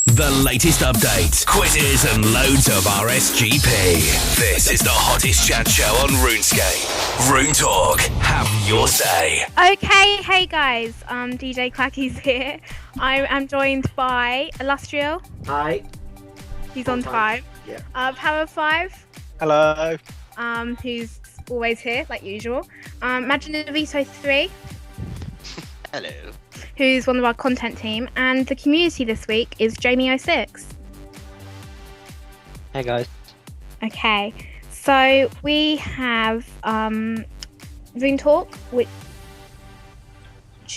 The latest updates, quizzes, and loads of RSGP. This is the hottest chat show on RuneScape. RuneTalk. Have your say. Okay, hey guys. DJ Quackyz here. I am joined by Illustrial. Hi. He's on 5. Yeah. Power of 5. Hello. Who's always here, like usual. Imaginavito 3. Hello. Who's one of our content team, and the community this week is Jamie06. Hey guys. Okay, so we have RuneTalk, which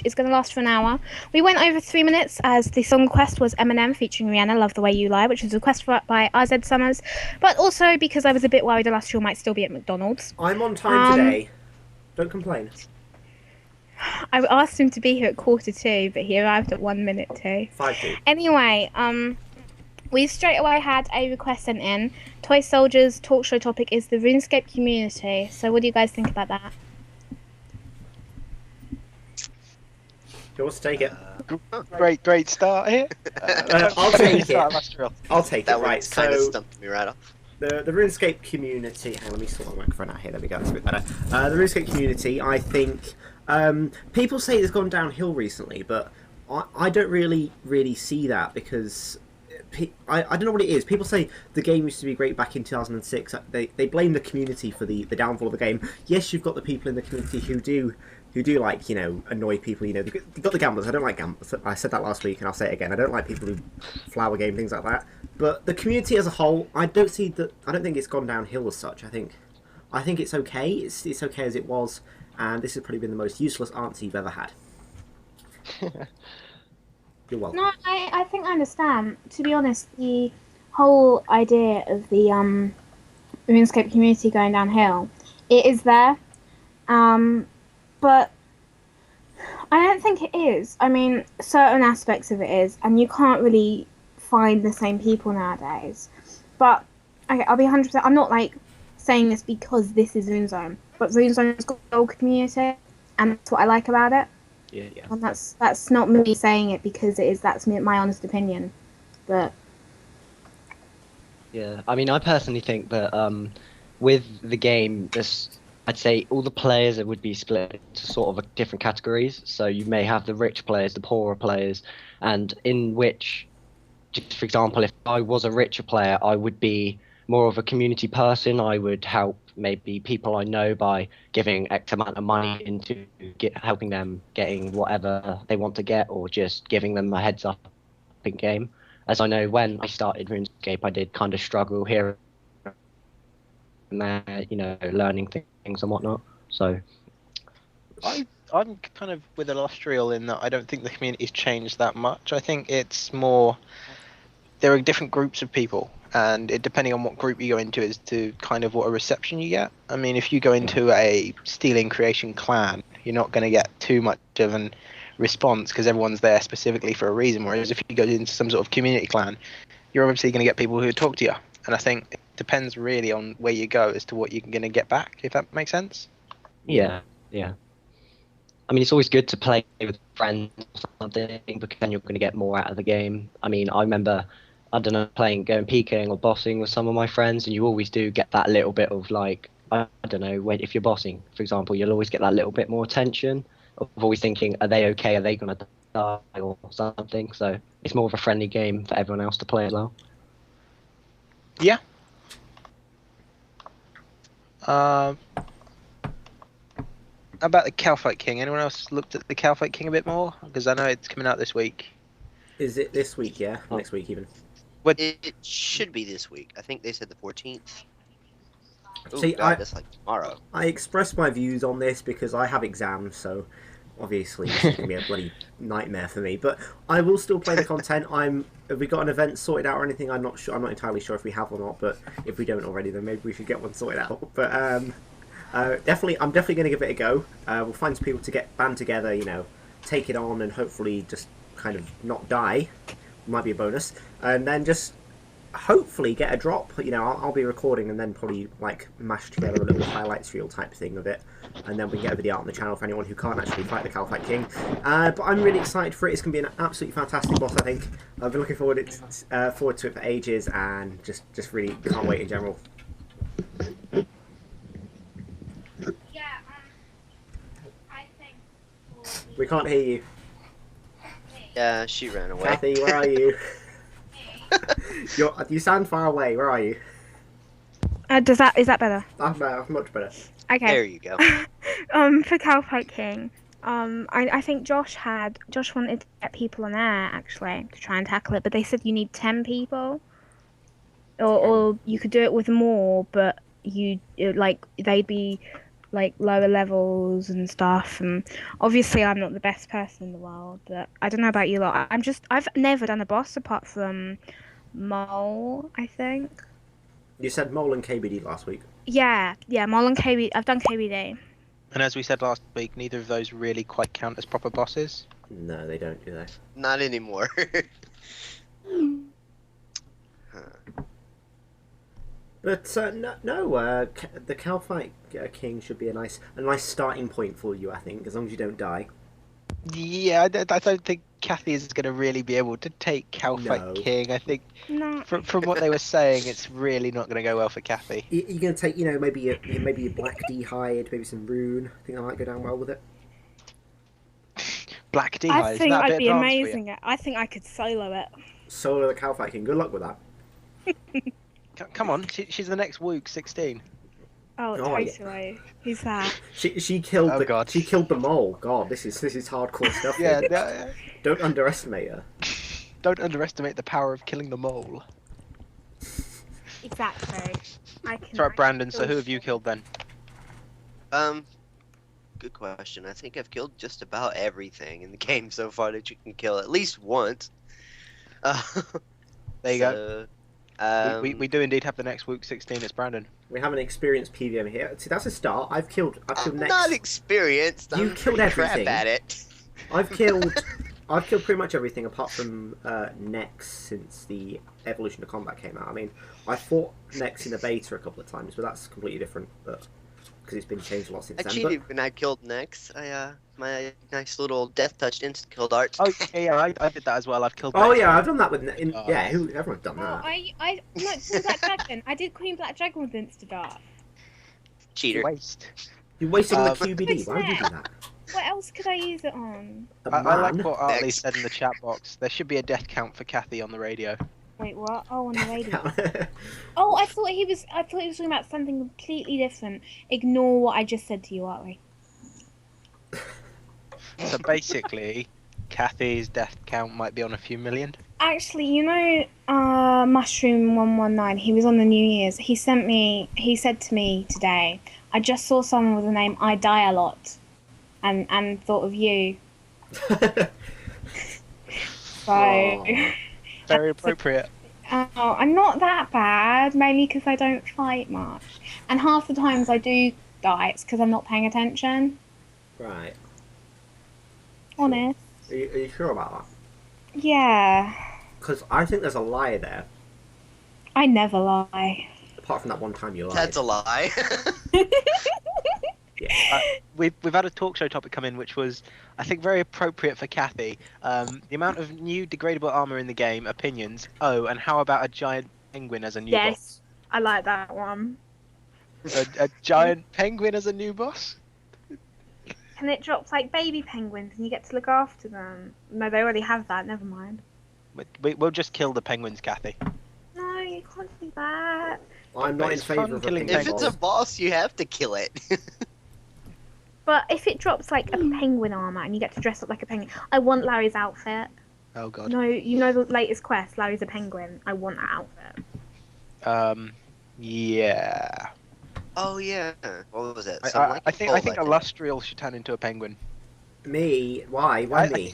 is going to last for an hour. We went over 3 minutes as the song request was Eminem featuring Rihanna, Love the Way You Lie, which was a request by RZ Summers, but also because I was a bit worried Illustrial might still be at McDonald's. I'm on time today. Don't complain. I asked him to be here at 1:45, but he arrived at 1 minute to. 5-2. Anyway, we straight away had a request sent in. Toy Soldiers talk show topic is the RuneScape community. So what do you guys think about that? Who wants to take it? Great start here. I'll take it. I'll take that it. Right. That kind of So stumped me right off. the RuneScape community. Hang on, let me sort my microphone out here. There we go. That's a bit better. The RuneScape community. I think people say it's gone downhill recently, but I don't really see that because. I don't know what it is. People say the game used to be great back in 2006. They blame the community for the downfall of the game. Yes, you've got the people in the community who do like, annoy people. You've got the gamblers. I don't like gamblers. I said that last week and I'll say it again. I don't like people who flower game, things like that. But the community as a whole, I don't think it's gone downhill as such. I think it's okay. It's okay as it was, and this has probably been the most useless answer you've ever had. You're welcome. No, I think I understand. To be honest, the whole idea of the RuneScape community going downhill, it is there. But I don't think it is. I mean, certain aspects of it is, and you can't really find the same people nowadays. But okay, I'll be 100%. I'm not like saying this because this is RuneZone, but RuneZone's got a whole community, and that's what I like about it. Yeah. And that's not me saying it because it is. That's my honest opinion, but Yeah, I mean, I personally think that with the game, I'd say all the players would be split into sort of different categories. So you may have the rich players, the poorer players, and in which, just for example, if I was a richer player, I would be more of a community person. I would help maybe people I know by giving X amount of money into helping them getting whatever they want to get, or just giving them a heads up in game. As I know, when I started RuneScape, I did kind of struggle here and there, learning things and whatnot. So I'm kind of with Illustrial in that I don't think the community's changed that much. I think it's more there are different groups of people, and it depending on what group you go into as to kind of what a reception you get. I mean, if you go into a stealing creation clan, you're not going to get too much of an response because everyone's there specifically for a reason, whereas if you go into some sort of community clan, you're obviously going to get people who talk to you, and I think it depends really on where you go as to what you're going to get back, if that makes sense. yeah. I mean, it's always good to play with friends or something because then you're going to get more out of the game. I mean, I remember, I don't know, going PKing or bossing with some of my friends, and you always do get that little bit of like, I don't know, if you're bossing, for example, you'll always get that little bit more attention of always thinking, are they okay? Are they going to die or something? So it's more of a friendly game for everyone else to play as well. Yeah. About the Cowfight King, anyone else looked at the Cowfight King a bit more? Because I know it's coming out this week. Is it this week? Yeah, next week even. It should be this week. I think they said the 14th. Ooh, See, God, that's like tomorrow. I expressed my views on this because I have exams, so obviously this is going to be a bloody nightmare for me. But I will still play the content. Have we got an event sorted out or anything? I'm not sure. I'm not entirely sure if we have or not. But if we don't already, then maybe we should get one sorted out. But I'm definitely going to give it a go. We'll find some people to get band together, take it on, and hopefully just kind of not die. Might be a bonus. And then just hopefully get a drop. You know, I'll be recording and then probably like mash together a little highlights reel type thing of it, and then we can get a video out on the channel for anyone who can't actually fight the Calfight King. But I'm really excited for it. It's going to be an absolutely fantastic boss, I think. I've been looking forward to it for ages, and just really can't wait in general. Yeah, I think. We can't hear you. Yeah, she ran away. Kathy, where are you? You sound far away. Where are you? Is that better? That's better. Much better. Okay. There you go. For Calfight King, I think Josh wanted to get people on air actually to try and tackle it, but they said you need 10 people, or you could do it with more, but they'd be like lower levels and stuff. And obviously, I'm not the best person in the world, but I don't know about you lot. I've never done a boss apart from Mole, I think. You said Mole and KBD last week. Yeah, Mole and KBD. I've done KBD. And as we said last week, neither of those really quite count as proper bosses. No, they don't, do they? Not anymore. But the Calfight King should be a nice starting point for you, I think, as long as you don't die. Yeah, I don't think Kathy is going to really be able to take Calfight King. I think No. from what they were saying, it's really not going to go well for Kathy. You're going to take, maybe a Black D hide, maybe some Rune. I think that might go down well with it. Black D I hide. think Is that a I'd bit be advanced for you? amazing at. I think I could solo it. Solo the Calfight King. Good luck with that. Come on, she's the next Wook 16. Oh, Oh, yeah. totally. Who's that? She killed Oh, God. she killed the mole. God, this is hardcore stuff. Yeah, here. no, Don't underestimate her. don't underestimate the power of killing the mole. Exactly. That's right, Brandon. So who have you killed then? Good question. I think I've killed just about everything in the game so far that you can kill at least once. There you go. We We do indeed have the next Wook 16. It's Brandon. We have an experienced PVM here. See, that's a start. I've killed I'm next. not experienced. You I'm killed pretty crap everything. at it. I've killed pretty much everything apart from Nex since the Evolution of Combat came out. I mean, I fought Nex in a beta a couple of times, but that's completely different. But because it's been changed a lot since I then. cheated when I killed Nex. My nice little death touch instant kill darts. Oh yeah, I did that as well. I've killed. Oh Nex. yeah, I've done that with Oh. everyone's done Oh, that. I no, Queen Black Dragon. I did Queen Black Dragon with Instadart. Cheater. Waste. You wasted all the What's QBD. Why would you do that? that? What else could I use it on? I like Man. what Artley Next. said in the chat box. There should be a death count for Kathy on the radio. Wait, what? Oh, on the radio. Oh, I thought he was talking about something completely different. Ignore what I just said to you, Artley. So basically, Kathy's death count might be on a few million. Actually, Mushroom 119. He was on the New Year's. He said to me today, I just saw someone with the name I Die a Lot, and thought of you. So, Aw. Very appropriate. I'm not that bad, mainly because I don't fight much, and half the times I do die, it's because I'm not paying attention. Right. Honest. Are you sure about that? Yeah. Because I think there's a lie there. I never lie. Apart from that one time you lied. That's a lie. Yeah. We've had a talk show topic come in, which was, I think, very appropriate for Kathy. The amount of new degradable armor in the game, opinions. Oh, and how about a giant penguin as a new boss? Yes, I like that one. A giant penguin as a new boss? And it drops like baby penguins and you get to look after them. No, they already have that, never mind. We'll just kill the penguins, Kathy. No, you can't do that. I'm not in It's fun favour of a killing penguin If it's boss. a boss, you have to kill it. But if it drops like a penguin armor and you get to dress up like a penguin, I want Larry's outfit. Oh god. No, you know the latest quest, Larry's a penguin. I want that outfit. Yeah. Oh yeah. What was it? I think Illustrial should turn into a penguin. Me? Why? Why me?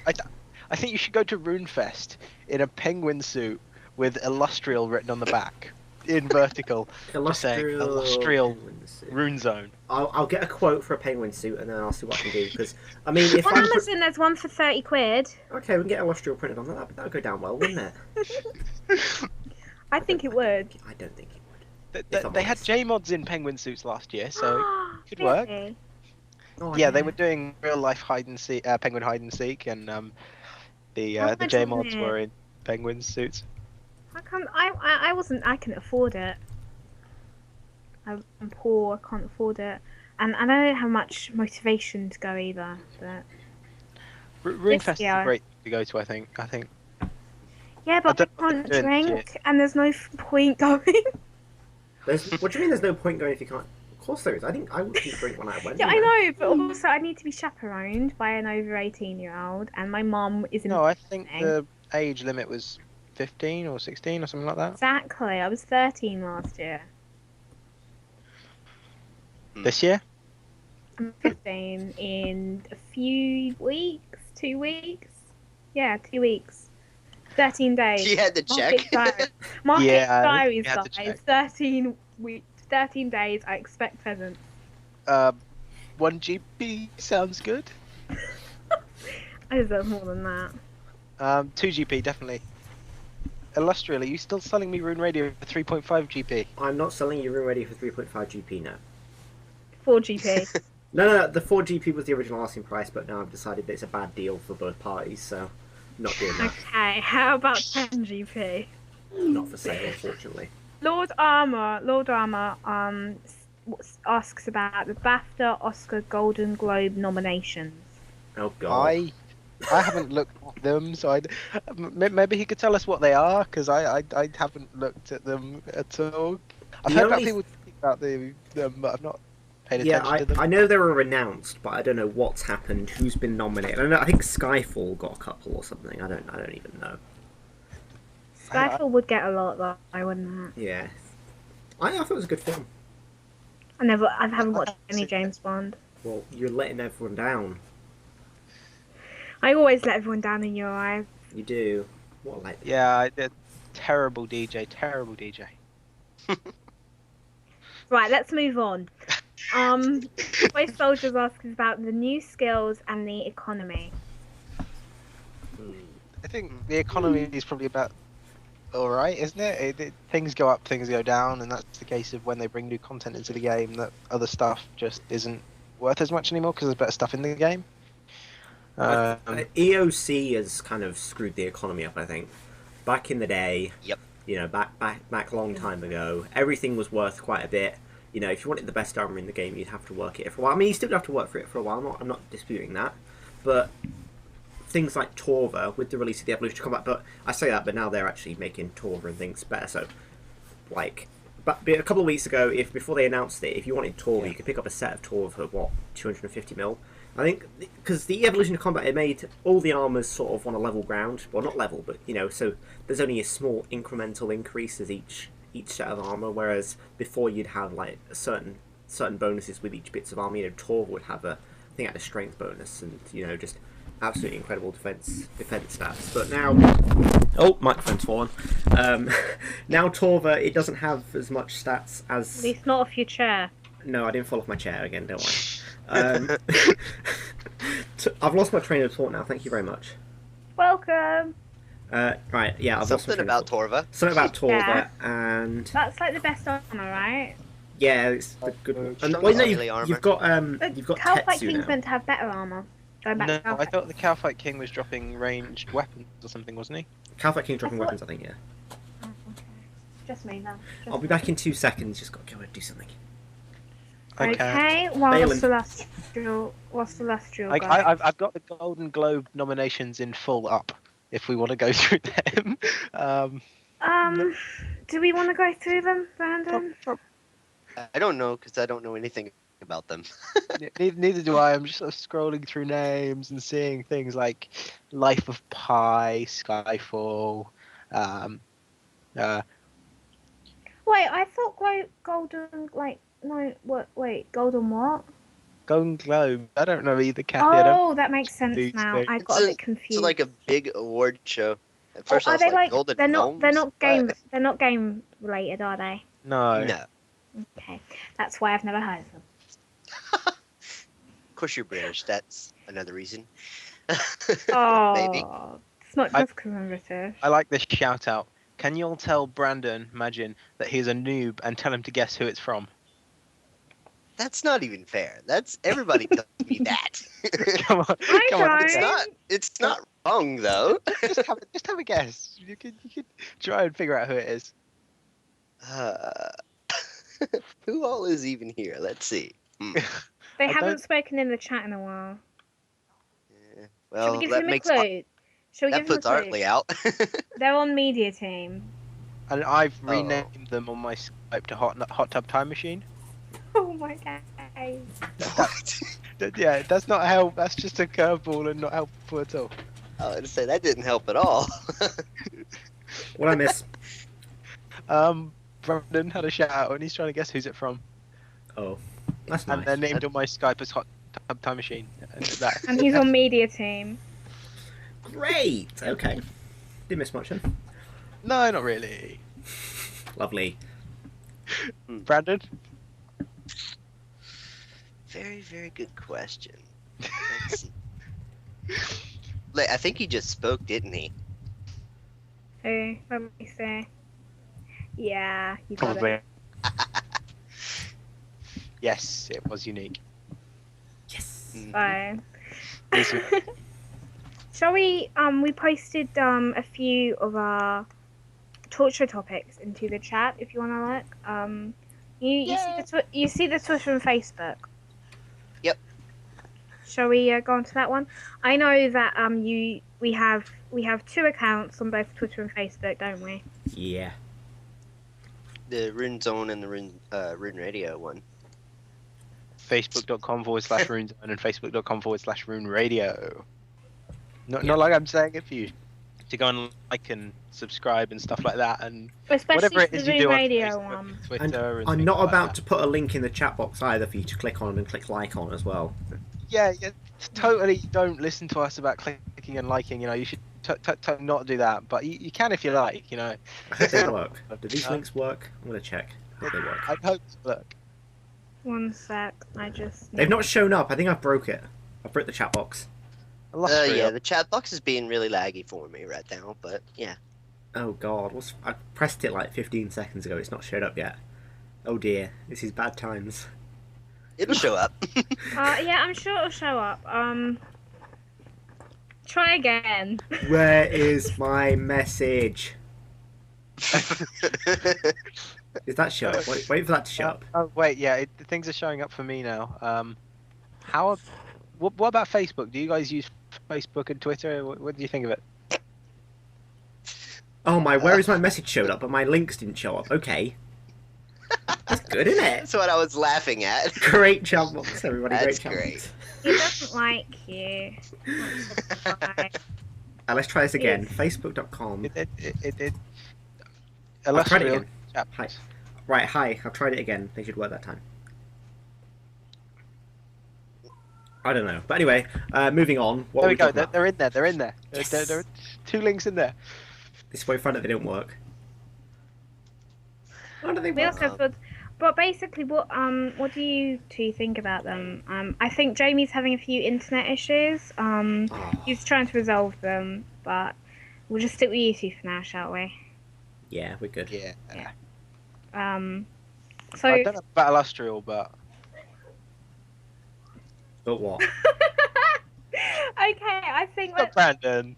I think you should go to Runefest in a penguin suit with Illustrial written on the back in vertical. Just saying Illustrial Rune Zone. I'll get a quote for a penguin suit and then I'll see what I can do. Because I mean, if On I'm Amazon, there's one for 30 quid. okay, we can get Illustrial printed on that. That'll go down well, wouldn't it? I think it would. I don't think it would. They had J mods in penguin suits last year, so it could work. Really? Oh, Yeah, they were doing real life hide and seek, penguin hide and seek, and the much J is mods it? were in penguin suits. I can't. I wasn't. I couldn't afford it. I'm poor. I can't afford it, and I don't have much motivation to go either. But RuneFest is year- a great to go to. I think. yeah, but I don't know what can't they're doing drink, and there's no point going. What do you mean there's no point going if you can't? Of course there is. I think I wouldn't drink when I went. Yeah, you know. I know, but also I need to be chaperoned by an over 18-year-old, and my mum isn't. No, I think listening. the age limit was 15 or 16 or something like that. Exactly. I was 13 last year. This year? I'm 15 in a few weeks. 2 weeks. Yeah, 2 weeks. 13 days. She had to check. Market Yeah, diaries, you had to guys. check. 13 weeks. 13 days. I expect presents. 1 GP sounds good. I deserve more than that. 2 GP definitely. Illustrial, are you still selling me Rune Radio for 3.5 GP? I'm not selling you Room Ready for 3.5 GP now. 4 GP. No, the 4 GP was the original asking price, but now I've decided that it's a bad deal for both parties, so I'm not doing that. Okay, how about 10 GP? Not for sale, unfortunately. Lord Armour asks about the BAFTA, Oscar, Golden Globe nominations. Oh god. I haven't looked at them, so maybe he could tell us what they are, because I haven't looked at them at all. I've The heard about only- people speak about them, but I've not paid Yeah, attention to them. I know they were announced, but I don't know what's happened, who's been nominated. I think Skyfall got a couple or something. I don't even know. Skyfall would get a lot though, wouldn't it? Yeah. I thought it was a good film. I haven't watched any James Bond. Well, you're letting everyone down. I always let everyone down in your eyes. You do. What like? Yeah, terrible DJ, terrible DJ. Right, let's move on. Boy Soldiers asks about the new skills and the economy. I think the economy is probably about alright, isn't it? Things go up, things go down, and that's the case of when they bring new content into the game, that other stuff just isn't worth as much anymore because there's better stuff in the game. EOC has kind of screwed the economy up, I think. Back in the day, Yep. you know, back a long time ago, everything was worth quite a bit. You know, if you wanted the best armor in the game, you'd have to work it for a while. I mean, you still have to work for it for a while. I'm not disputing that, but things like Torva with the release of the Evolution Combat. But I say that, but now they're actually making Torva and things better. So, like, but a couple of weeks ago, before they announced it, if you wanted Torva, you could pick up a set of Torva for what 250 mil. I think because the Evolution of Combat, it made all the armors sort of on a level ground. Well, not level, but you know, so there's only a small incremental increase as each set of armor. Whereas before you'd have like certain bonuses with each bits of armor. You know, Torva would have I think had a strength bonus, and you know, just absolutely incredible defense stats. But now, oh, microphone's fallen. Now Torva, it doesn't have as much stats as. At least not off your chair. No, I didn't fall off my chair again. Don't worry. I've lost my train of thought now. Thank you very much. Welcome. Right, yeah, I've lost my Something train of about thought. Torva. Something about Torva, Yeah. and That's like the best armor, right? yeah, it's the good one. And, Strong well, no, melee armor. you've got But you've got Cowfight Tetsu King's now. meant to have better armor. Going back No, to I Cowfight. thought the Cowfight King was dropping ranged weapons or something, wasn't he? Cowfight King dropping I thought- weapons, I think. Yeah. Oh, okay. Just me now. I'll be back in 2 seconds. Just got to go and do something. Okay, while Balin. Celestial goes. I've got the Golden Globe nominations in full up. If we want to go through them, Do we want to go through them, Brandon? I don't know because I don't know anything about them. neither do I. I'm just sort of scrolling through names and seeing things like Life of Pi, Skyfall. Wait, I thought Golden, Golden what? Golden Globe. I don't know either, Kathy. I don't. Oh, that makes sense these now. things. I got a bit It's confused. like a big award show. At first, I are was they like, like Golden they're not Gnomes? game What? they're not game related, are they? No. No. Okay, that's why I've never heard of them. Of course, you're British. That's another reason. Oh, Maybe. it's not I- just because I'm British. I like this shout out. Can you all tell Brandon, imagine, that he's a noob and tell him to guess who it's from? That's not even fair. That's everybody tells me that. Come on, I come on. don't. It's not wrong though. Just have a guess. You could try and figure out who it is. Who all is even here? Let's see. They I haven't don't- spoken in the chat in a while. Yeah, Shall well, we give that him a makes clue? Shall we that give him a puts clue? Artley out. They're on media team. And I've renamed them on my Skype to Hot Tub Time Machine. Oh my god. Yeah, that's not help. That's just a curveball and not helpful at all. I was gonna say that didn't help at all. What I miss? Brandon had a shout out and he's trying to guess who's it from. Oh, that's And they're nice. named on my Skype as Hot Tub Time Machine. And he's on media team. Great. Okay. Didn't miss much then. No, not really. Lovely. Brandon? Very, very good question. Let's see. I think he just spoke, didn't he? Who? Let me see. Yeah, you got Probably. it. Yes, it was unique. Yes. So, Yes. shall we? We posted a few of our torture topics into the chat. If you want to look, you see the Twitter and Facebook. Yep. Shall we go on to that one? I know that we have 2 accounts on both Twitter and Facebook, don't we? Yeah. The Rune Zone and the Rune Radio one. Facebook.com/RuneZone and Facebook.com/RuneRadio. Not like I'm saying it for you to go and like and subscribe and stuff like that, and Especially whatever it for is the you do Rune on Radio Facebook, one. Twitter, And and I'm things not like about that. to put a link in the chat box either for you to click on and click like on as well. Yeah, totally don't listen to us about clicking and liking. You know, you should not do that, but you can if you like. You know, I hope they work. Do these links work? I'm gonna check. I hope they work. I hope so. Look. One sec, I just. They've not shown up. I think I've broke it. I've broke the chat box. Yeah, the chat box is being really laggy for me right now, but yeah. Oh god, I pressed it like 15 seconds ago. It's not showed up yet. Oh dear, this is bad times. It'll show up. Yeah, I'm sure it'll show up. Try again. Where is my message? Is that show up? Wait for that to show up. Oh wait, yeah, the things are showing up for me now. What about Facebook? Do you guys use Facebook and Twitter? What do you think of it? Oh my, where is my message showed up, but my links didn't show up. Okay. That's good, isn't it? That's what I was laughing at. Great chat box, everybody. That's Great chat great. box. He doesn't like you. Let's try this again. Facebook.com. It I'll try it illustrial again. chap. Hi. Right, hi. I've tried it again. They should work that time. I don't know. But anyway, moving on. What There are we go. talking about? They're in there. They're in there. Yes. There are 2 links in there. This is why I find that they don't work. How do they We work? also put, but basically, what do you 2 think about them? I think Jamie's having a few internet issues. Oh. He's trying to resolve them, but we'll just stick with you 2 for now, shall we? Yeah, we're good. Yeah. So. I don't know about illustrial, but But what? Okay, I think not Brandon.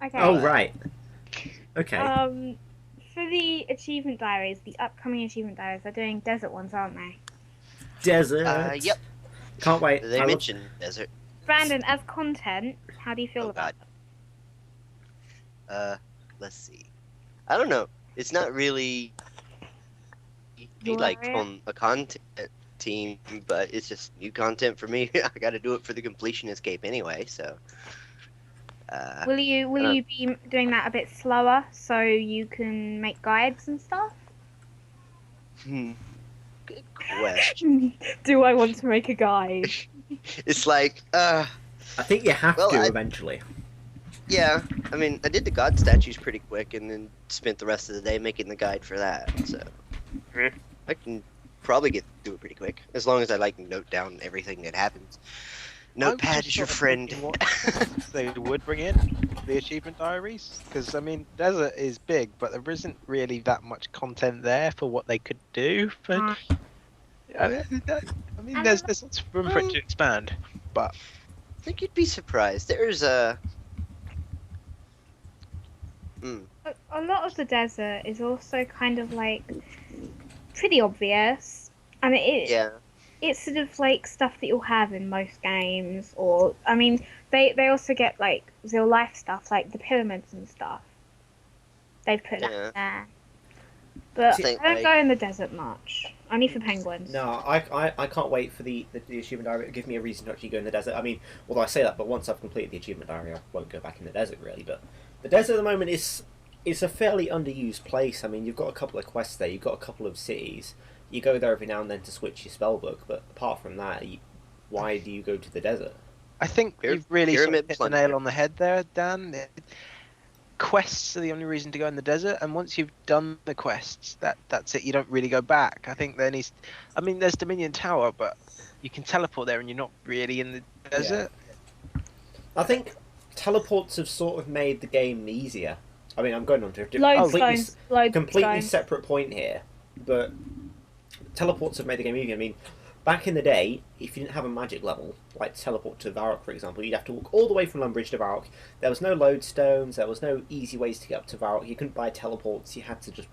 Okay. Oh, right. Okay. For the achievement diaries, the upcoming achievement diaries, they're doing desert ones, aren't they? Desert. Yep. Can't wait. They I love- mentioned desert. Brandon, as content, how do you feel Oh, about God. Let's see. I don't know. It's not really be like Glorious. on a content team, but it's just new content for me. I got to do it for the completion escape anyway. So. Will you be doing that a bit slower so you can make guides and stuff? Good question. Do I want to make a guide? It's like, I think you have Well, to I- eventually. yeah. I mean, I did the god statues pretty quick, and then spent the rest of the day making the guide for that. So I can probably get through it pretty quick, as long as I like note down everything that happens. Notepad is your friend. What they would bring in. the achievement diaries? Because I mean, desert is big, but there isn't really that much content there for what they could do. But I mean, there's lots of room for it to expand. But I think you'd be surprised. There's a. A lot of the desert is also kind of like pretty obvious, and it is. Yeah. It's sort of like stuff that you'll have in most games, or I mean, they also get like real life stuff, like the pyramids and stuff. They put that there, but I don't go in the desert much. Only for penguins. No, I can't wait for the achievement diary to give me a reason to actually go in the desert. I mean, although I say that, but once I've completed the achievement diary, I won't go back in the desert really. But the desert at the moment is a fairly underused place. I mean, you've got a couple of quests there, you've got a couple of cities. You go there every now and then to switch your spellbook, but apart from that, why do you go to the desert? I think you've really sort of hit the nail on the head there, Dan. Quests are the only reason to go in the desert, and once you've done the quests, that's it. You don't really go back. I think there needs. I mean, there's Dominion Tower, but you can teleport there, and you're not really in the desert. Yeah. I think teleports have sort of made the game easier. I mean, I'm going on to a completely separate point here, but teleports have made the game easier. I mean, back in the day, if you didn't have a magic level, like teleport to Varrock, for example, you'd have to walk all the way from Lumbridge to Varrock. There was no lodestones, there was no easy ways to get up to Varrock, you couldn't buy teleports, you had to just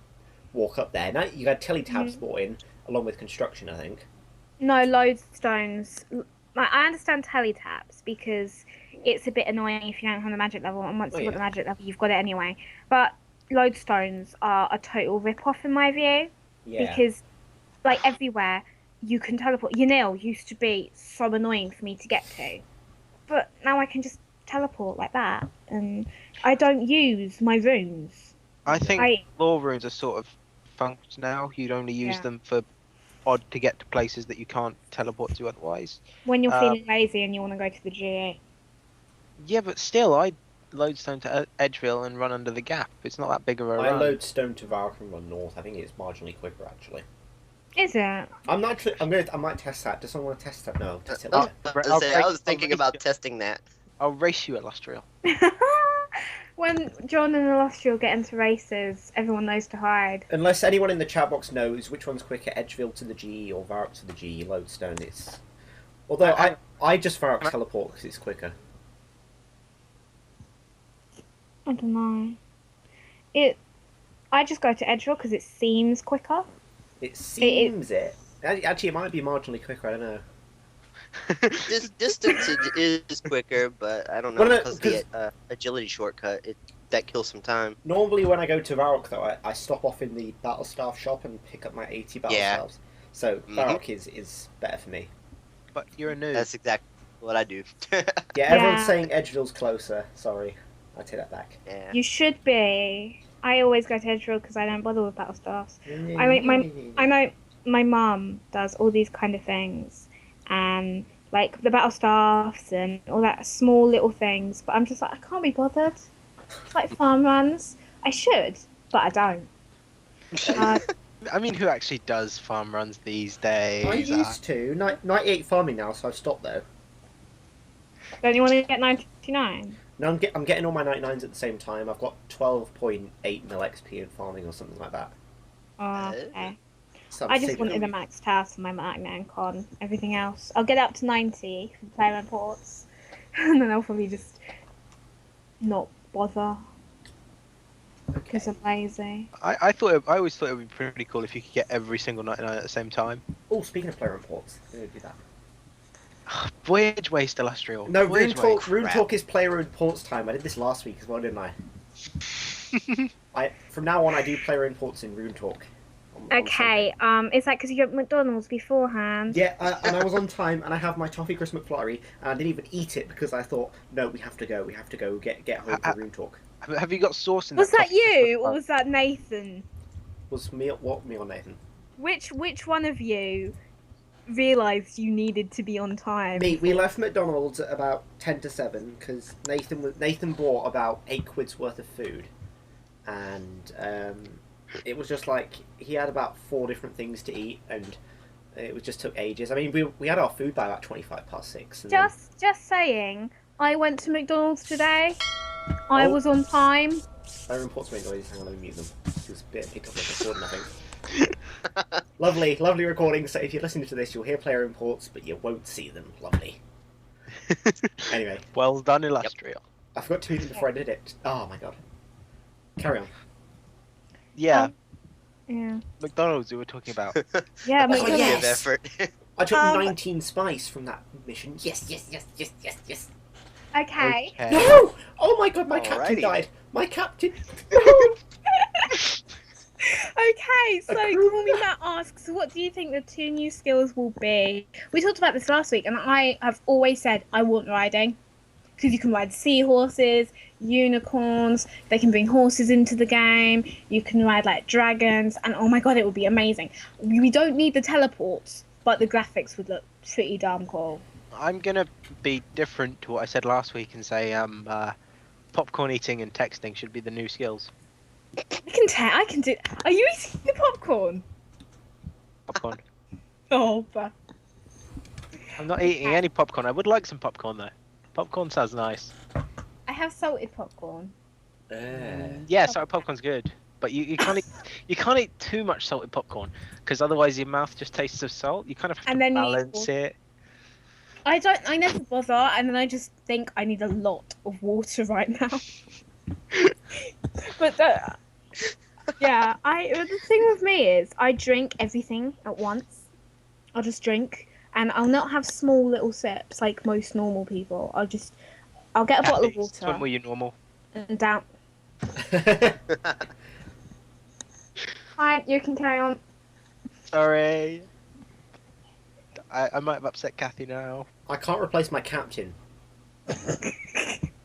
walk up there. Now you had teletabs brought in, along with construction, I think. No, lodestones. I understand teletabs, because it's a bit annoying if you don't have the magic level, and once you've got the magic level, you've got it anyway. But lodestones are a total rip-off in my view, because like everywhere you can teleport. Yanil used to be so annoying for me to get to, but now I can just teleport like that, and I don't use my runes. I think lore runes are sort of funked now. You'd only use them for to get to places that you can't teleport to otherwise. When you're feeling lazy and you want to go to the GA. Yeah, but still, I lodestone to Edgeville and run under the gap. It's not that big of a run. I lodestone to Varrock and run north. I think it's marginally quicker, actually. Is it? I might test that. Does someone want to test that? No, test it. I was thinking about testing that. I'll race you, Illustrial. When John and Illustrial get into races, everyone knows to hide. Unless anyone in the chat box knows which one's quicker, Edgeville to the G or Varrock to the G, lodestone. It's. Although I just Varrock teleport because it's quicker. I don't know. I just go to Edgeville because it seems quicker. It seems it. Actually, it might be marginally quicker. I don't know. Distance is quicker, but I don't know because the agility shortcut that kills some time. Normally, when I go to Varrock, though, I stop off in the battle staff shop and pick up my 80 battle staffs. So Varrock is better for me. But you're a noob. That's exactly what I do. Everyone's saying Edgeville's closer. Sorry, I take that back. Yeah. You should be. I always go to Edgeville because I don't bother with battle staffs. I know my mum does all these kind of things, and like the battle staffs and all that small little things. But I'm just like, I can't be bothered. It's like farm runs. I should, but I don't. I mean, who actually does farm runs these days? I used to. 98 farming now, so I've stopped though. Don't you want to get 99? No, I'm getting all my 99s at the same time. I've got 12.8 mil XP in farming or something like that. Oh, okay. So I just wanted a maxed house for my Magna Con. Everything else, I'll get up to 90 for player reports, and then I'll probably just not bother because I'm lazy. I always thought it would be pretty cool if you could get every single 99 at the same time. Oh, speaking of player reports, I'm going to do that. Voyage waste, Illustrial. No, RuneTalk is player reports time. I did this last week as well, didn't I? From now on, I do player reports in RuneTalk. Okay, is that because you got McDonald's beforehand? Yeah, and I was on time, and I have my toffee crisp McFlurry, and I didn't even eat it because I thought, no, we have to go, get home for RuneTalk. Have you got sauce in that? Was that you, or was that Nathan? Was me or Nathan? Which one of you realised you needed to be on time? Me. We left McDonald's at about 10 to 7 because Nathan bought about £8 worth of food, and it was just like he had about 4 different things to eat, and it just took ages. I mean, we had our food by about 6:25. Just saying, I went to McDonald's today. I Oh. was on time. Player reports make noises. Hang on, let me mute them. It was a bit picked up on recording, I think. Lovely, lovely recording. So if you're listening to this, you'll hear player reports, but you won't see them. Lovely. Anyway, Well done, Illustrial. I forgot to mute them before I did it. Oh my god. Carry on. Yeah, Yeah. McDonald's we were talking about. Yeah, Oh, McDonald's. yes. effort. I took Um, 19 spice from that mission. Yes, yes, yes, yes, yes, yes. Okay. No! Oh my god, my captain Alrighty. died. My captain. Okay, so Call Me Matt asks, what do you think the 2 new skills will be? We talked about this last week, and I have always said I want riding. Because you can ride seahorses, unicorns, they can bring horses into the game, you can ride like dragons, and oh my god, it would be amazing. We don't need the teleports, but the graphics would look pretty damn cool. I'm gonna be different to what I said last week and say popcorn eating and texting should be the new skills. I can do. Are you eating the popcorn? Popcorn. Oh, but I'm not eating any popcorn. I would like some popcorn though. Popcorn sounds nice. I have salted popcorn. Yeah, salted popcorn's good, but you can't eat too much salted popcorn because otherwise your mouth just tastes of salt. You kind of have And to then you eat balance water. it. I never bother, and then I just think I need a lot of water right now. But yeah, the thing with me is I drink everything at once. I'll just drink, and I'll not have small little sips like most normal people. I'll get a bottle of When water were you normal? and down. Fine, you can carry on. Sorry. I might have upset Kathy now. I can't replace my captain.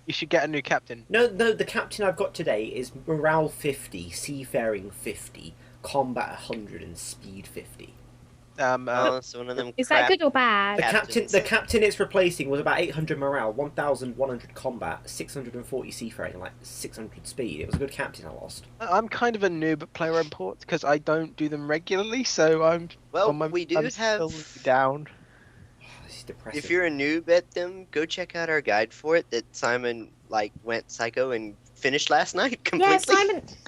You should get a new captain. No, the captain I've got today is morale 50, seafaring 50, combat 100, and speed 50. Oh, it's one of them. Is that crap good or bad? The captain it's replacing was about 800 morale, 1,100 combat, 640 seafaring, like 600 speed. It was a good captain I lost. I'm kind of a noob at player reports because I don't do them regularly, so I'm Well, on my, we do I'm have. still down. This is depressing. If you're a noob at them, go check out our guide for it that Simon went psycho and finished last night completely.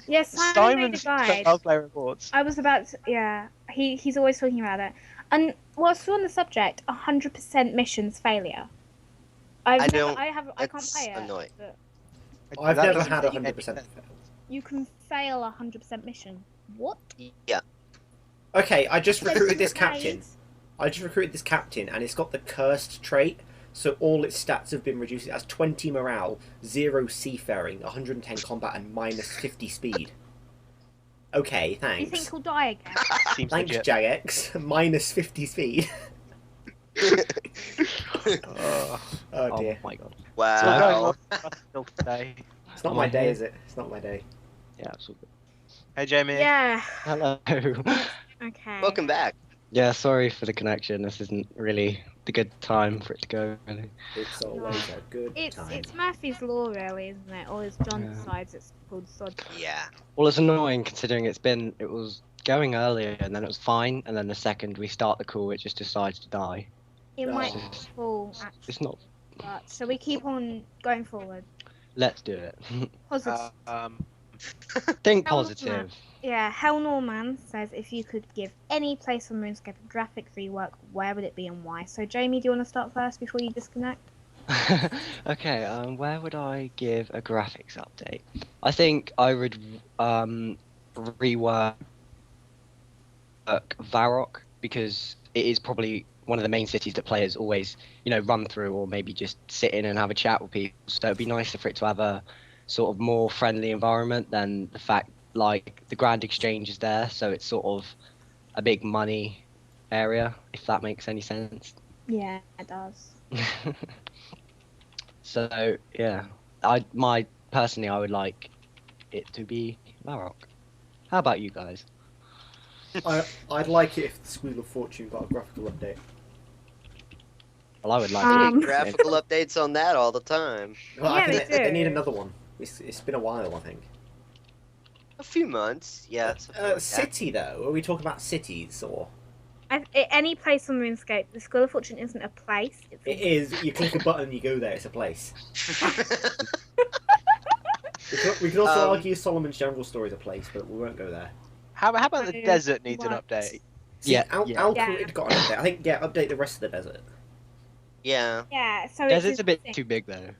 Yeah, Simon made a Simon's guide. about player reports. I was about to, yeah. He's always talking about it. And whilst we're on the subject, 100% missions failure. I can't That's play it. annoying. But I've That never doesn't had make any 100% sense. fail. you can fail a 100% mission. What? Yeah. Okay, I just recruited this Guide. captain. And it's got the cursed trait, so all its stats have been reduced. It has 20 morale, 0 seafaring, 110 combat, and minus 50 speed. Okay, You thanks. think he'll die again? Seems Thanks, legit. Jagex. Minus 50 speed. Oh, Oh dear. my god. still going Wow. well still today. It's not my day, is it? It's not my day. Yeah, absolutely. Hey Jamie. Yeah. Hello. Okay. Welcome back. Yeah, sorry for the connection. This isn't really the good time for it to go. Really. It's always a good It's time. Murphy's Law, really, isn't it? Or as John Yeah. decides, it's called Sod. Yeah. Well, it's annoying considering it was going earlier and then it was fine, and then the second we start the call, it just decides to die. It No. might fall, actually. It's not. But shall we keep on going forward? Let's do it. Positive. Think Hell, positive. Yeah, Hell Norman says if you could give any place on RuneScape a graphic rework, where would it be and why? So, Jamie, do you want to start first before you disconnect? Okay, where would I give a graphics update? I think I would rework Varrock because it is probably one of the main cities that players always, run through or maybe just sit in and have a chat with people. So it'd be nicer for it to have a sort of more friendly environment than the fact like the Grand Exchange is there, so it's sort of a big money area, if that makes any sense. Yeah, it does. So yeah, personally I would like it to be Varrock. How about you guys? I'd like it if the Wheel of Fortune got a graphical update. Well, I would like Um, it. Graphical updates on that all the time. Well, Yeah, I think they they do. need another one. It's been a while, I think. A few months, yeah. something like that. City, though? Are we talking about cities, or...? Any place on RuneScape, the School of Fortune isn't a place. It's It is. You click a button, you go there. It's a place. We can also argue Solomon's General Store is a place, but we won't go there. How about the desert needs an update? See, Yeah, Al-Qaeda got an update. I think, update the rest of the desert. Yeah. Yeah, so Desert's it's a bit too big though.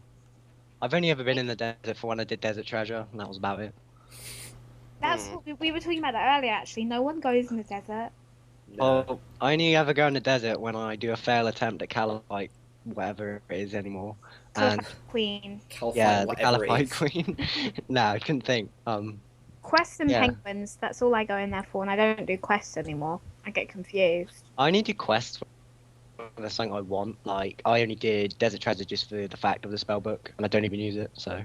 I've only ever been in the desert for when I did Desert Treasure, and that was about it. That's what we were talking about that earlier. Actually, no one goes in the desert. No. Oh, I only ever go in the desert when I do a failed attempt at Caliphite, whatever it is anymore. And Queen. Caliphite, yeah, the whatever it Caliphite is. Queen. No, I couldn't think. Quests and Yeah. penguins, that's all I go in there for, and I don't do quests anymore. I get confused. I only do quests when there's something I want. Like, I only did Desert Treasure just for the fact of the spellbook, and I don't even use it, so...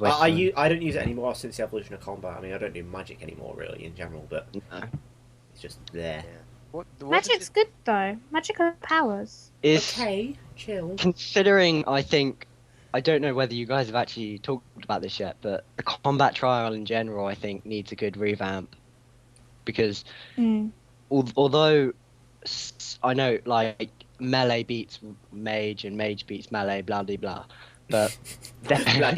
I don't use it anymore since the evolution of combat. I mean, I don't do magic anymore, really, in general, but No. it's just there. What Magic's good though. Magic powers. It's... Okay, chill. Considering, I think... I don't know whether you guys have actually talked about this yet, but the combat trial in general, I think, needs a good revamp. Because although I know, like, melee beats mage and mage beats melee, blah blah blah, but Blah, blah.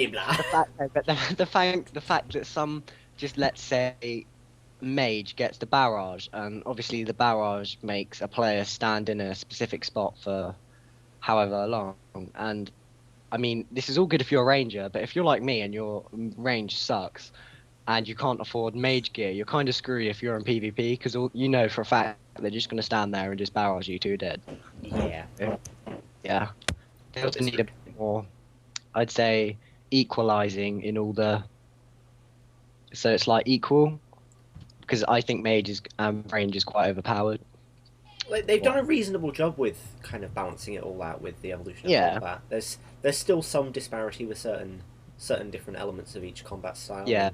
the fact that some, just let's say, mage gets the barrage, and obviously the barrage makes a player stand in a specific spot for however long, and I mean, this is all good if you're a ranger, but if you're like me and your range sucks, and you can't afford mage gear, you're kind of screwed if you're in PvP, because you know for a fact they're just going to stand there and just barrage you to dead. Yeah. Yeah. They also need a bit more, I'd say, equalizing in all the... So it's like equal, because I think mage is, range is quite overpowered. Like, they've done a reasonable job with kind of balancing it all out with the evolution of Yeah. combat. There's still some disparity with certain different elements of each combat style. Yeah.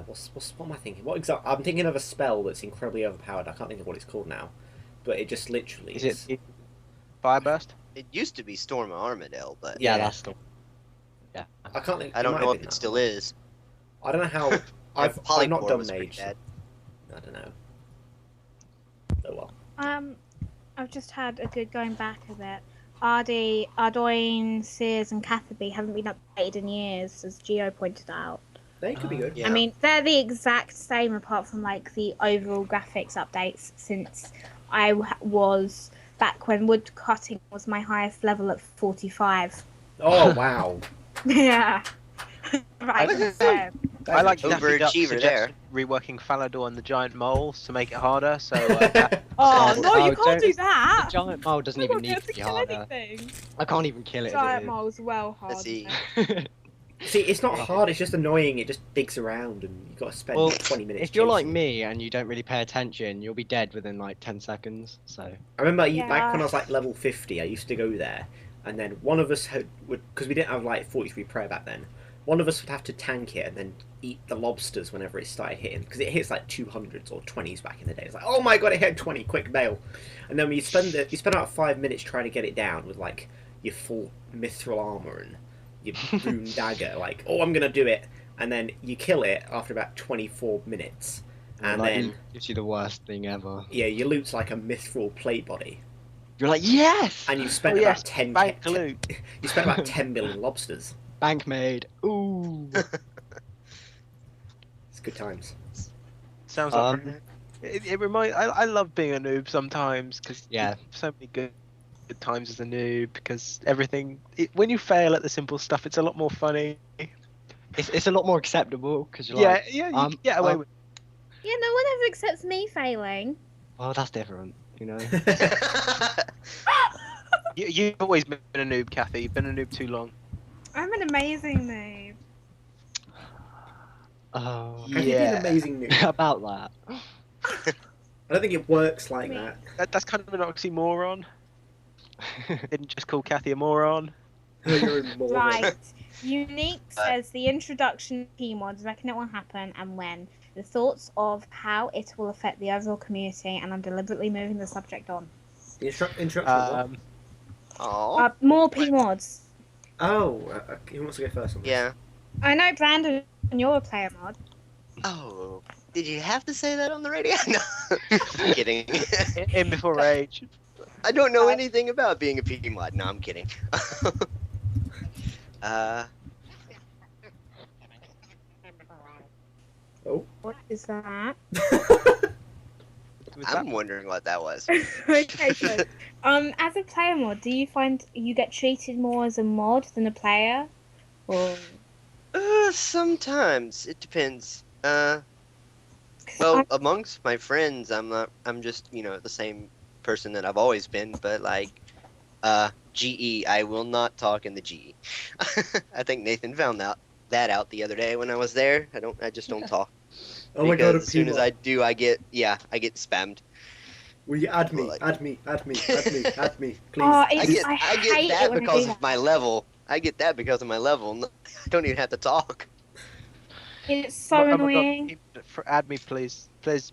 What am I thinking? I'm thinking of a spell that's incredibly overpowered. I can't think of what it's called now, but it just literally Is it Fireburst? It used to be Storm of Armadale, but Yeah, Yeah. that's the... Yeah. I can't think. I don't might know have if been it that. still is. I don't know how. I've not Polycore done was pretty mage. bad. I don't know. Oh well. I've just had a good going back of it. Ardoin, Sears, and Catherby haven't been updated in years, as Geo pointed out. They could be good. Yeah. I mean, they're the exact same apart from like the overall graphics updates since I was back when wood cutting was my highest level at 45. Oh wow. Yeah. Right. I like Overachiever Daffy Duck's there. suggestion, reworking Falador and the giant moles to make it harder. So Oh, no, you Oh, can't do don't- that! The giant mole doesn't I'm even not need going to to be kill harder. anything. I can't even kill it. Giant as mole's well hard. Let's see. it is. See, it's not hard. It's just annoying. It just digs around, and you've got to spend Well, 20 minutes. If you're like chasing. me and you don't really pay attention, you'll be dead within like 10 seconds. So I remember back when I was Yeah. like level 50, I used to go there, and then one of us would, because we didn't have like 43 prayer back then, one of us would have to tank it and then eat the lobsters whenever it started hitting, because it hits like 200s or 20s back in the day. It's like, oh my god, it hit 20, quick bail. And then you spend about 5 minutes trying to get it down with like your full mithril armor and your rune dagger, like, oh, I'm gonna do it, and then you kill it after about 24 minutes, and like, then gives you the worst thing ever. yeah, your loot's like a mithril plate body. You're like, yes, And you spent Oh, about yes, 10 bank 10 loot. You spent about 10 million lobsters. bank made. Ooh. It's good times. Sounds like Um, it reminds. I love being a noob sometimes because Yeah. so many good times as a noob because everything. When you fail at the simple stuff, it's a lot more funny. It's a lot more acceptable because you're Yeah, like, yeah, you can get away with. Yeah, no one ever accepts me failing. well, that's different, you know. You've always been a noob, Kathy. You've been a noob too long. I'm an amazing noob. Oh, Have you been Yeah. amazing noob? about that. I don't think it works like Me. that. That's kind of an oxymoron. Didn't just call Kathy a moron. You're a moron. Right. Unique says the introduction of P-mods, reckon it will happen and when. The thoughts of how it will affect the overall community, and I'm deliberately moving the subject on. The introduction of what? Aw. More P-mods. Oh, who wants to go first on this? Yeah. I know, Brandon, you're a player mod. Oh. Did you have to say that on the radio? No. I'm kidding. In before rage. I don't know anything about being a PG mod. No, I'm kidding. Oh. What is that? Was I'm that- wondering what that was. Okay, so as a player mod, do you find you get treated more as a mod than a player? Or Sometimes it depends. 'cause Well, amongst my friends, I'm just, the same person that I've always been, but like, GE, I will not talk in the GE. I think Nathan found that out the other day when I was there. I just don't talk. Oh my god, Because as soon as I do, I get spammed. Will you add me? Like- Add me, please. Oh, I it's, get I I get hate that it when because I do of my level. I get that because of my level. I don't even have to talk. It's so Oh my God, annoying. add me, please. Please.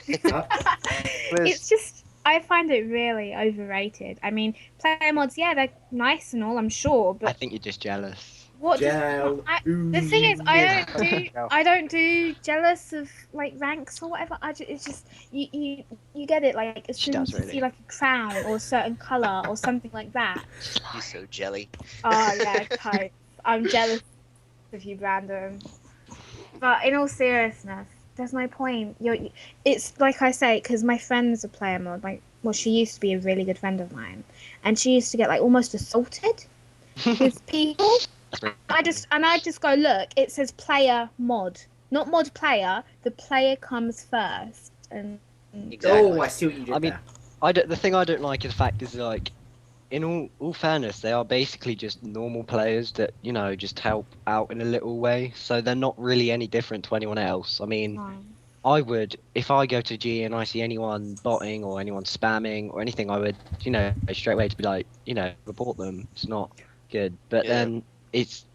It's just I find it really overrated. I mean, player mods, yeah, they're nice and all, I'm sure, I but think you're just jealous. what Gel. the thing is, Yeah. I don't do jealous of like ranks or whatever. It's just you get it like as She soon does, as you see really. like a crown or a certain color or something like that. He's so jelly. Oh yeah, type. I'm jealous of you, Brandon. But in all seriousness, there's no point. It's like I say, because my friend's a player mod. Well, she used to be a really good friend of mine, and she used to get like almost assaulted with people. I just go, look, it says player mod, not mod player. The player comes first, and Exactly. Oh, I see what you did I mean, there. the thing I don't like is the fact is like, in all fairness, they are basically just normal players that just help out in a little way. So they're not really any different to anyone else. I mean, I would, if I go to G and I see anyone botting or anyone spamming or anything, I would, straight away to be like, report them. It's not good. But Yeah. then it's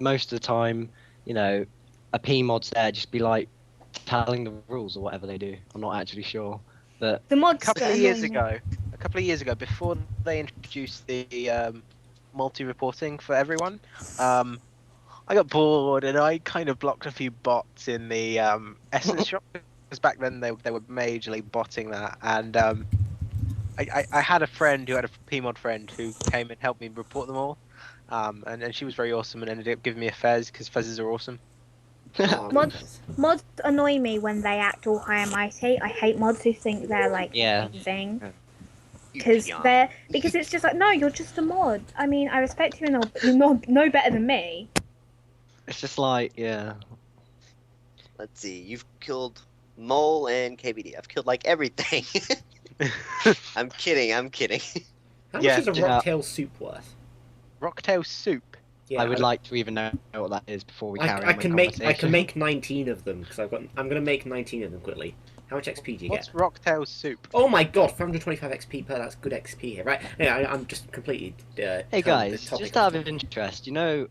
most of the time, a P mod's there, just be like telling the rules or whatever they do. I'm not actually sure, but the mods. A couple that of years annoy me. ago, before they introduced the multi-reporting for everyone, I got bored and I kind of blocked a few bots in the Essence shop, because back then they were majorly botting that, and I had a friend who had a PMod friend who came and helped me report them all, and she was very awesome and ended up giving me a fez because fezzes are awesome. Oh, Mods annoy me when they act all high and mighty. I hate mods who think they're like Yeah. amazing. You Because peon. it's just like, no, you're just a mod. I mean, I respect you and all, but you're not no better than me. it's just like, yeah. Let's see. You've killed Mole and KBD. I've killed like everything. I'm kidding. How much Yeah, is a yeah. rocktail soup worth? Rocktail soup. Yeah, I would like to even know what that is before we carry I on can the make conversation. 19 of them because I'm gonna make 19 of them quickly. How much XP do you What's get? Rocktail soup? Oh my god, 425 XP per. That's good XP here, right? Yeah, I'm just completely. Hey guys, just out of interest, one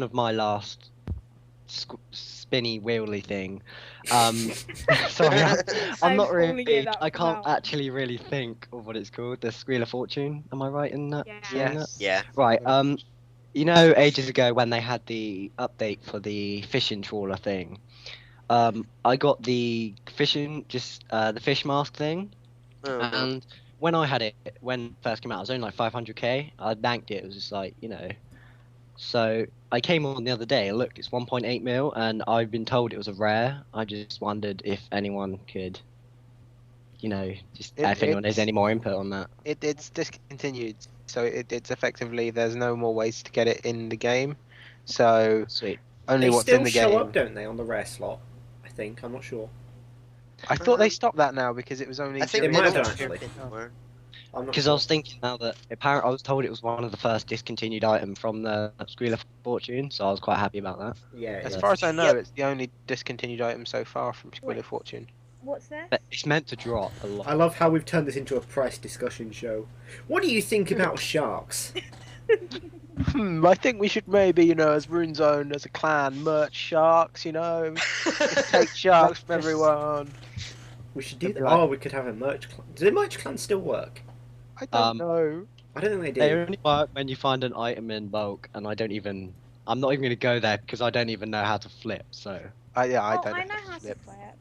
of my last spinny wheelie thing. Sorry, I'm not really. I can't actually really think of what it's called. The Squeal of Fortune. Am I right in that? saying that? Yes. Yeah. Right. Ages ago when they had the update for the fishing trawler thing, I got the the fish mask thing, Uh-huh. and when I had it, when it first came out, it was only like 500k. I banked it. It was just like, So I came on the other day. Look, it's 1.8 mil, and I've been told it was a rare. I just wondered if anyone could, if anyone has any more input on that. It's discontinued, so it's effectively there's no more ways to get it in the game. So Sweet. only They what's still in the show game. up, don't they, on the rare slot? I think. I'm not sure. I thought they stopped that now because it was only. I think They during might they have don't done, do actually. it anymore. I'm not Because sure. I was thinking now that apparently I was told it was one of the first discontinued items from the Squeal of Fortune, so I was quite happy about that. Yeah. As yeah. far as I know, Yep. it's the only discontinued item so far from Squid of Fortune. What's this? But it's meant to drop a lot. I love how we've turned this into a price discussion show. What do you think about sharks? I think we should maybe, as Rune Zone, as a clan, merch sharks. Just take sharks from everyone. We should do Could be that. like- Oh, we could have a merch clan. Do the merch clans still work? I don't know. I don't think they do. They only work when you find an item in bulk, and I'm not even going to go there because I don't even know how to flip. So I Oh, don't I know know how how to to flip. play it.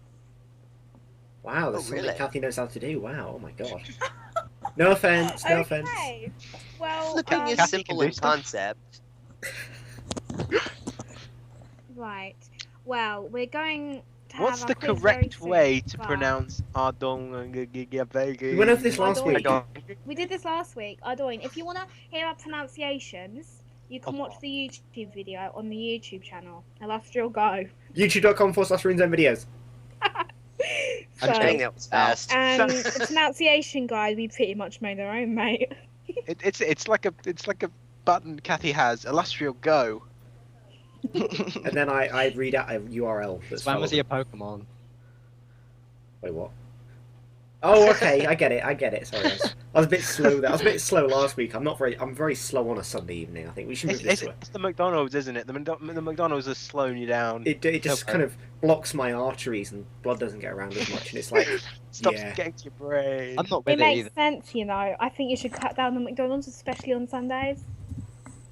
Wow, there's Oh, something really? Kathy knows how to do. Wow, oh my god. No offense, no offense. Okay. Well, Flipping is Kathy can simple do in stuff. concept. Right. Well, we're going to What's have the our quiz very correct soon, way to but pronounce Ardong? We went over this last week. We did this last week. Ardoin, if you want to hear our pronunciations, you can watch the YouTube video on the YouTube channel. Illustrial Go. YouTube.com/RuneZone videos. Dang, that was fast. And the pronunciation guide, we pretty much made our own, mate. It's like a button Kathy has. Illustrial Go. And then I read out a URL. That's When was he a relevant. Pokemon? Wait, what? Oh, okay, I get it. Sorry, I was a bit slow there. I was a bit slow last week. I'm very slow on a Sunday evening. I think we should move this way. It's the McDonald's, isn't it? The McDonald's is slowing you down. It just kind of blocks my arteries and blood doesn't get around as much, and it's like Stops yeah. getting to your brain. I'm not It with it makes either. sense, you know. I think you should cut down the McDonald's, especially on Sundays.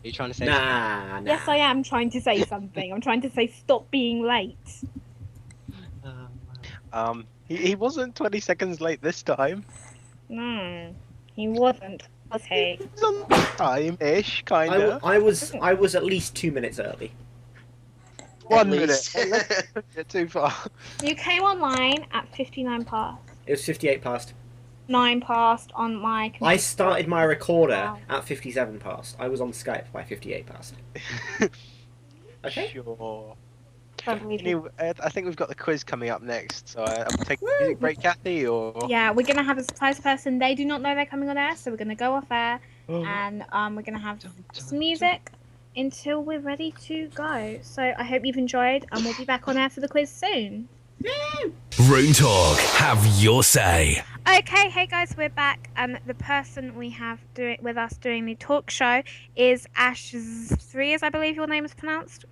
Are you trying to say? Nah. Yes, I am trying to say something. I'm trying to say stop being late. He wasn't 20 seconds late this time. No, he wasn't, was he? He was on time-ish, kind of. I was at least 2 minutes early. 1 minute. least. Let's not get too far. You came online at 59 past. It was 58 past. 9 past on my computer. I started my recorder Wow. at 57 past. I was on Skype by 58 past. Okay. Sure. Don't believe it. Anyway, I think we've got the quiz coming up next, so I'm taking a music break, Kathy, or... Yeah, we're gonna have a surprise person. They do not know they're coming on air, so we're gonna go off air and we're gonna have some music until we're ready to go. So I hope you've enjoyed, and we'll be back on air for the quiz soon. RuneTalk, have your say. Okay, hey guys, we're back. The person we have with us doing the talk show is Ash3, as I believe your name is pronounced.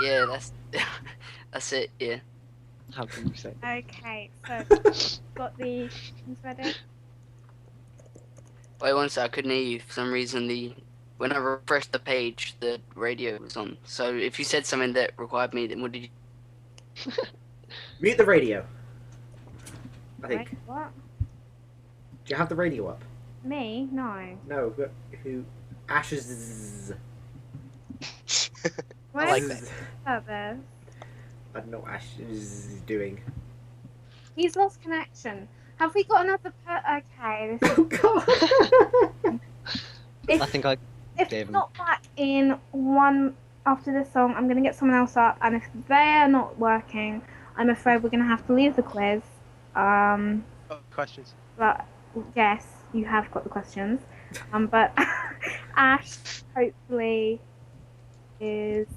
Yeah, that's it. Yeah. How can you say? Okay, so got the things ready. Wait one sec, I couldn't hear you for some reason. When I refreshed the page, the radio was on. So if you said something that required me, then what did you? Mute the radio. I think. Wait, what? Do you have the radio up? Me? No. No, but who? Ashes. Where's like that. this? I don't know what Ash is doing. He's lost connection. Have we got another okay, this Oh god! I think I if gave it's him. not back in one after this song, I'm gonna get someone else up, and if they are not working, I'm afraid we're gonna have to leave the quiz. Oh, questions. But yes, you have got the questions. But Ash hopefully is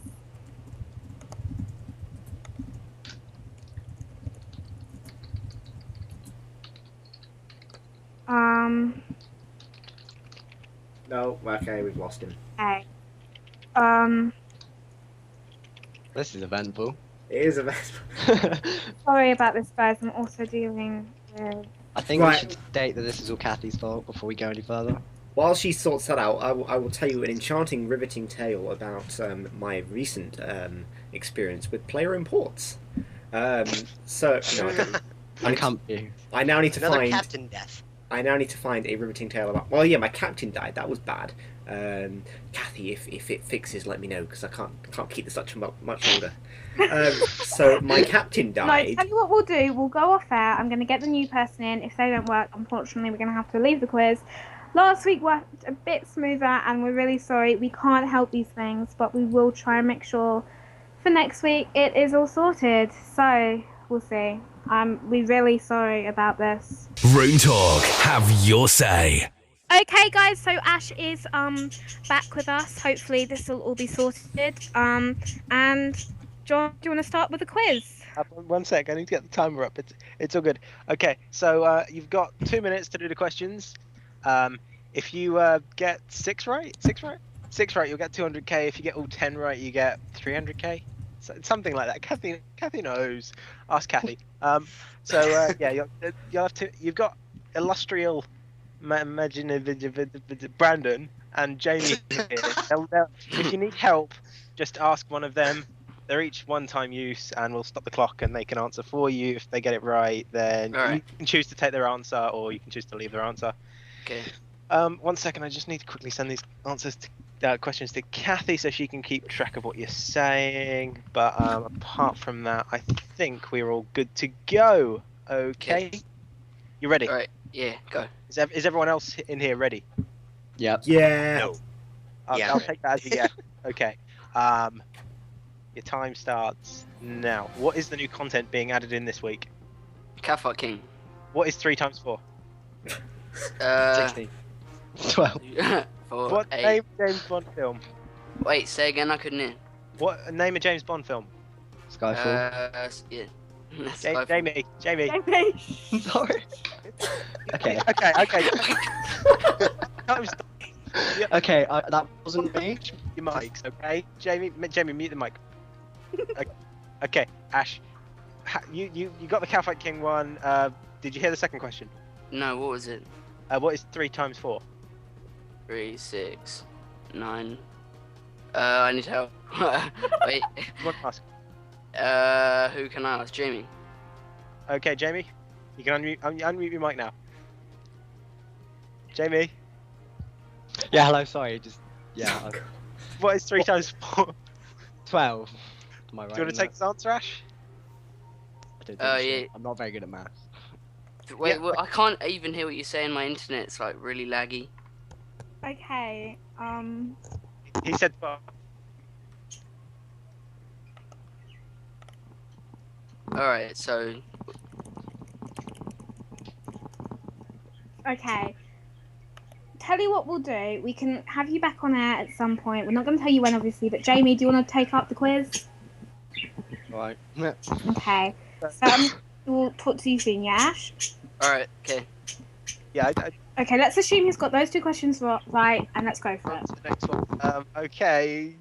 No, okay, we've lost him. okay. This is eventful. It is a mess. Sorry about this, guys. I'm also dealing with. I think we Right. should state that this is all Kathy's fault before we go any further. While she sorts that out, I will tell you an enchanting, riveting tale about my recent experience with player imports. So, no, I can't be. I now need to Another find. captain death. I now need to find a riveting tale about. Well, yeah, my captain died. That was bad. Kathy, if it fixes, let me know because I can't keep this much longer. So my captain No, died. tell you what we'll do. We'll go off air. I'm going to get the new person in. If they don't work, unfortunately, we're going to have to leave the quiz. Last week worked a bit smoother, and we're really sorry. We can't help these things, but we will try and make sure for next week it is all sorted. So we'll see. We're really sorry about this. RuneTalk, have your say. Okay, guys. So Ash is back with us. Hopefully, this will all be sorted. And John, do you want to start with the quiz? 1 sec, I need to get the timer up. It's all good. Okay, so you've got 2 minutes to do the questions. If you get six right, you'll get 200k. If you get all 10 right, you get 300k. So, something like that. Kathy knows. Ask Kathy. Yeah, you'll have to. You've got illustrial, Brandon and Jamie here. If you need help, just ask one of them. They're each one-time use, and we'll stop the clock, and they can answer for you. If they get it right, then All right. you can choose to take their answer, or you can choose to leave their answer. Okay. 1 second, I just need to quickly send these answers to questions to Kathy so she can keep track of what you're saying. But apart from that, I think we're all good to go. Okay. You ready? All right. Yeah. Go. Is everyone else in here ready? Yep. Yeah. No. Yeah. I'll take that as a yes. Okay. Your time starts now. What is the new content being added in this week? Catfight King. What is 3 times 4? 16. 12. For What 8. name a James Bond film? Wait, say again. I couldn't hear. What name a James Bond film? Skyfall. Yeah. Jamie. Sorry. Okay. Okay. Time stop. Yeah, Okay, that wasn't me. your mics, okay? Jamie, mute the mic. Okay, Ash. You got the Catfight King one. Did you hear the second question? No, what was it? What is 3 times 4? 3, 6, 9. I need help. Wait. What ask? Who can I ask? Jamie. Okay, Jamie, you can unmute your mic now. Jamie, Yeah, hello, sorry, just... Yeah, what is 3 times 4? 12. Am I right? Do you want to take this answer, Ash? I don't think so. yeah. I'm not very good at maths. Wait, Yeah. well, I can't even hear what you're saying. My internet's like really laggy. Okay. He said 12. Alright, so. Okay. Tell you what we'll do. We can have you back on air at some point. We're not going to tell you when, obviously. But Jamie, do you want to take up the quiz? Right. Okay. So we'll talk to you soon, yeah, Ash? Alright, okay. Yeah, Okay, let's assume he's got those 2 questions right, and let's go for on it. to the next one. Okay,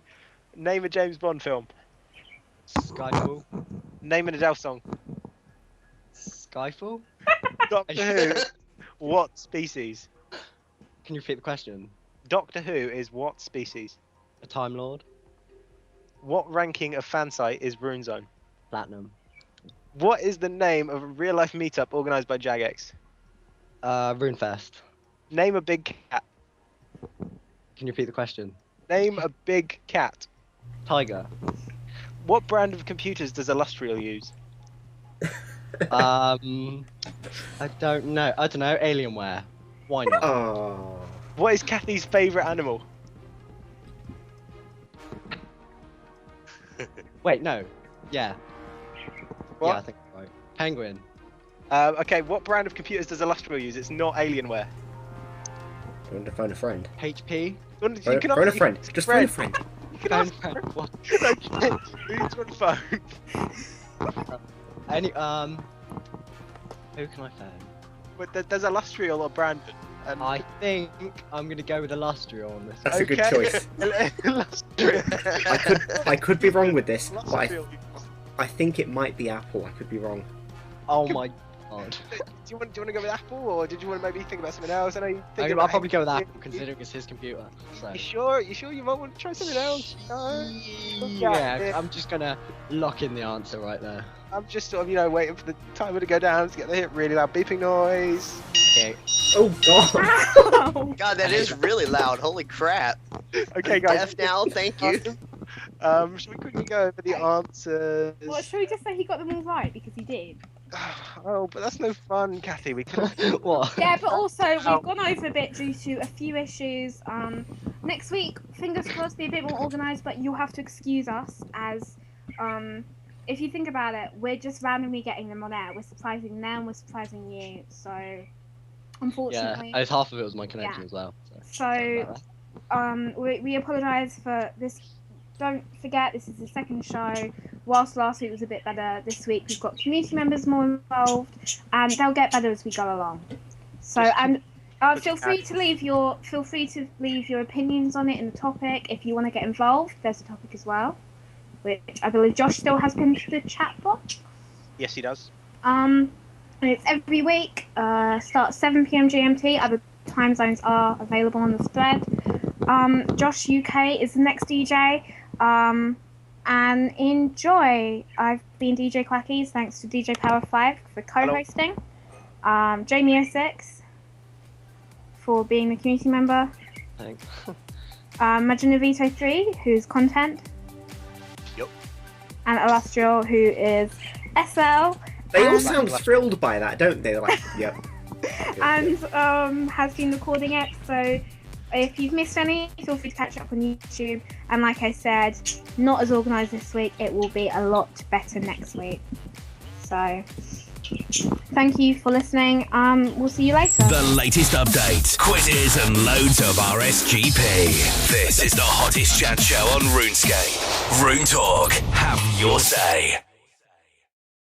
name a James Bond film. Skyfall. Name an Adele song. Skyfall? Doctor Who. What species? Can you repeat the question? Doctor Who is what species? A Time Lord? What ranking of fan site is RuneZone? Platinum. What is the name of a real life meetup organised by Jagex? Runefest. Name a big cat. Can you repeat the question? Name a big cat. Tiger. What brand of computers does Illustrial use? I don't know. Alienware. Why not? Oh. What is Kathy's favourite animal? Wait, no. Yeah. What? Yeah, I think that's right. Penguin. Okay, what brand of computers does Illustrial use? It's not Alienware. I want to phone a friend. HP. You can Phone a friend. Just phone a friend. You can Phone ask friend. What? Okay, who needs one phone? Any who can I phone? But there's Illustrial or Brandon. And I think I'm gonna go with Illustrial on this. That's a good choice. Illustrial. I could be wrong with this, but Illustrial. I think it might be Apple. I could be wrong. Oh my god. Do you want to go with Apple, or did you want to maybe think about something else? I know you think I'll probably go with Apple, considering it's his computer. So. You sure? You sure you might want to try something else? Yeah, I'm just gonna lock in the answer right there. I'm just sort of, waiting for the timer to go down to get the really loud beeping noise. Okay. Oh god. God, that is really loud. Holy crap. Okay, guys. Deaf now, thank you. Should we quickly go over the answers? Well, should we just say he got them all right because he did? Oh, but that's no fun, Kathy. We can. What? Yeah, but also we've gone over a bit due to a few issues. Next week, fingers crossed, be a bit more organised, but you'll have to excuse us as, if you think about it, we're just randomly getting them on air. We're surprising them, we're surprising you. So, unfortunately. Yeah, as half of it was my connection as well. So, we apologise for this. Don't forget, this is the second show. Whilst last week was a bit better, this week we've got community members more involved, and they'll get better as we go along. So, and feel free to leave your opinions on it in the topic. If you want to get involved, there's a topic as well, which I believe Josh still has pinned to the chat box. Yes, he does. And it's every week. Starts 7 p.m. GMT. Other time zones are available on the thread. Josh UK is the next DJ. And enjoy. I've been DJ Quackyz, thanks to DJ Power of Five for co-hosting. Jamie06 for being the community member. Thanks. Maginavito3, who's content. Yep. And Illustrial, who is SL. They all sound thrilled by that, don't they? They're like, yep. And has been recording it, so if you've missed any, feel free to catch up on YouTube. And like I said, not as organised this week, it will be a lot better next week. So, thank you for listening. We'll see you later. The latest updates, quizzes, and loads of RSGP. This is the hottest chat show on RuneScape. RuneTalk. Have your say.